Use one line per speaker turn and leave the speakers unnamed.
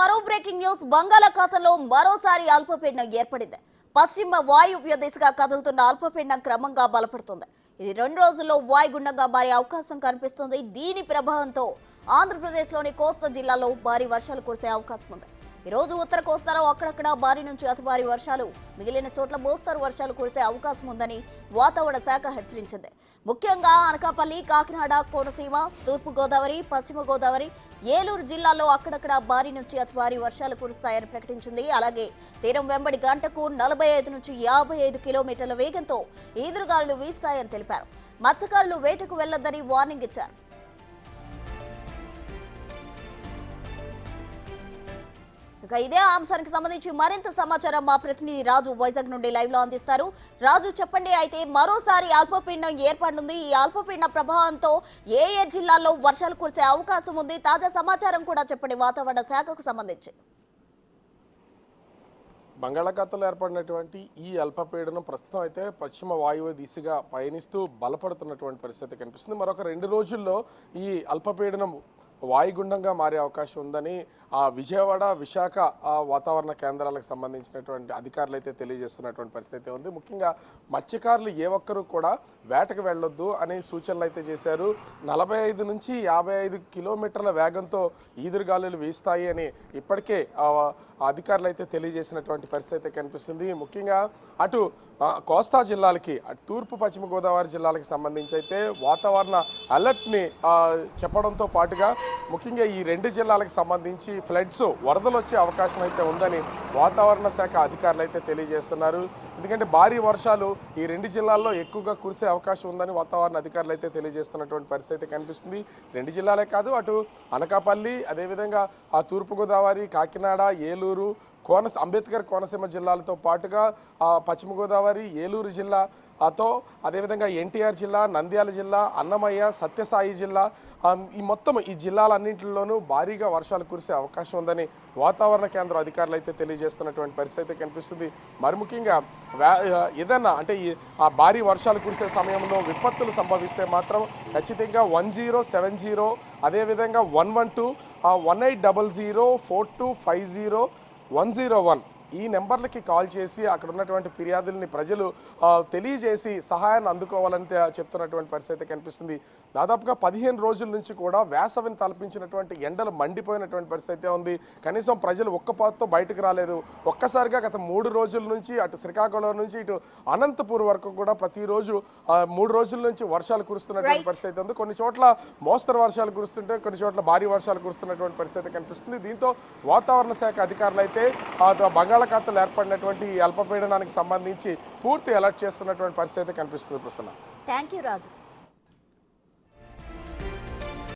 మరో breaking news. బంగాళాఖాతంలో మరోసారి అల్పపీడనం ఏర్పడింది. పశ్చిమ వాయువ్య దిశగా కదులుతున్న అల్పపీడనం క్రమంగా బలపడుతుంది. ఇది 2 రోజుల్లో వాయుగుండంగా మారే అవకాశం కనిపిస్తుంది. దీని ప్రభావంతో ఆంధ్రప్రదేశ్లోని కోస్తా జిల్లాలో భారీ వర్షాలు కురిసే అవకాశం ఉంది. ఈ రోజు ఉత్తర కోస్తాలో అక్కడక్కడ భారీ నుంచి అతి భారీ వర్షాలు, మిగిలిన చోట్ల మోస్తరు వర్షాలు కురిసే అవకాశం ఉందని వాతావరణ శాఖ హెచ్చరించింది. ముఖ్యంగా అనకాపల్లి, కాకినాడ, కోనసీమ, తూర్పు గోదావరి, పశ్చిమ గోదావరి, ఏలూరు జిల్లాల్లో అక్కడక్కడ భారీ నుంచి అతి భారీ వర్షాలు కురుస్తాయని ప్రకటించింది. అలాగే తీరం వెంబడి గంటకు 45 నుంచి 55 కిలోమీటర్ల వేగంతో ఈదురుగాలులు వీస్తాయని తెలిపారు. మత్స్యకారులు వేటకు వెళ్లొద్దని వార్నింగ్ ఇచ్చారు. ఇదే అంశానికి సంబంధించి మరింత సమాచారం మా ప్రతినిధి రాజు వైజాగ్ నుండి లైవ్ లో అందిస్తారు. రాజు, చెప్పండి. అయితే మరోసారి అల్పపీడనం ఏర్పడనుంది. ఈ అల్పపీడన ప్రభావంతో ఏ జిల్లాల్లో వర్షాలు కురిసే అవకాశం ఉంది? తాజా సమాచారం కూడా చెప్పండి వాతావరణ శాఖకు సంబంధించి.
బంగాళాఖాతంలో ఏర్పడినటువంటి ఈ అల్పపీడనం ప్రస్తుతం అయితే పశ్చిమ వాయువ్య దిశగా పయనిస్తూ బలపడుతున్నటువంటి పరిస్థితి కనిపిస్తుంది. మరొక 2 రోజుల్లో ఈ అల్పపీడనం వాయుగుండంగా మారే అవకాశం ఉందని విజయవాడ, విశాఖ వాతావరణ కేంద్రాలకు సంబంధించినటువంటి అధికారులు అయితే తెలియజేస్తున్నటువంటి పరిస్థితి ఉంది. ముఖ్యంగా మత్స్యకారులు ఏ ఒక్కరూ కూడా వేటకు వెళ్ళొద్దు అనే సూచనలు అయితే చేశారు. 45 నుంచి 55 కిలోమీటర్ల వేగంతో ఈదురుగాలులు వీస్తాయి అని ఇప్పటికే అధికారులు అయితే తెలియజేసినటువంటి పరిస్థితి కనిపిస్తుంది. ముఖ్యంగా అటు కోస్తా జిల్లాలకి, అటు తూర్పు పశ్చిమ గోదావరి జిల్లాలకు సంబంధించి అయితే వాతావరణ అలర్ట్ని చెప్పడంతో పాటుగా ముఖ్యంగా ఈ 2 జిల్లాలకు సంబంధించి ఫ్లడ్స్, వరదలు వచ్చే అవకాశం అయితే ఉందని వాతావరణ శాఖ అధికారులు అయితే తెలియజేస్తున్నారు. ఎందుకంటే భారీ వర్షాలు ఈ 2 జిల్లాల్లో ఎక్కువగా కురిసే అవకాశం ఉందని వాతావరణ అధికారులు అయితే తెలియజేస్తున్నటువంటి పరిస్థితి కనిపిస్తుంది. 2 జిల్లాలే కాదు, అటు అనకాపల్లి, అదేవిధంగా ఆ తూర్పుగోదావరి, కాకినాడ, ఏలూరు, అంబేద్కర్ కోనసీమ జిల్లాలతో పాటుగా పశ్చిమ గోదావరి, ఏలూరు జిల్లాతో అదేవిధంగా ఎన్టీఆర్ జిల్లా, నంద్యాల జిల్లా, అన్నమయ్య, సత్యసాయి జిల్లా, ఈ జిల్లాలన్నింటిలోనూ భారీగా వర్షాలు కురిసే అవకాశం ఉందని వాతావరణ కేంద్రం అధికారులు అయితే తెలియజేస్తున్నటువంటి పరిస్థితి కనిపిస్తుంది. మరి ముఖ్యంగా ఏదన్నా అంటే ఆ భారీ వర్షాలు కురిసే సమయంలో విపత్తులు సంభవిస్తే మాత్రం ఖచ్చితంగా 1070, అదేవిధంగా 112, 1800, 4250, 101 ఈ నెంబర్లకి కాల్ చేసి అక్కడ ఉన్నటువంటి ఫిర్యాదుల్ని ప్రజలు తెలియజేసి సహాయాన్ని అందుకోవాలని చెప్తున్నటువంటి పరిస్థితి కనిపిస్తుంది. దాదాపుగా 15 రోజుల నుంచి కూడా వేసవిని తలపించినటువంటి ఎండలు మండిపోయినటువంటి పరిస్థితి ఉంది. కనీసం ప్రజలు ఒక్కపాటుతో బయటకు రాలేదు. ఒక్కసారిగా గత 3 రోజుల నుంచి అటు శ్రీకాకుళం నుంచి ఇటు అనంతపూర్ వరకు కూడా ప్రతిరోజు 3 రోజుల నుంచి వర్షాలు కురుస్తున్నటువంటి పరిస్థితి ఉంది. కొన్ని చోట్ల మోస్తరు వర్షాలు కురుస్తుంటే, కొన్ని చోట్ల భారీ వర్షాలు కురుస్తున్నటువంటి పరిస్థితి కనిపిస్తుంది. దీంతో వాతావరణ శాఖ అధికారులు అయితే బంగాళాఖాతంలో ఏర్పడినటువంటి ఈ అల్పపీడనానికి సంబంధించి పూర్తి అలర్ట్ చేస్తున్నటువంటి పరిస్థితి కనిపిస్తుంది. Prasanna,
thank you Raju.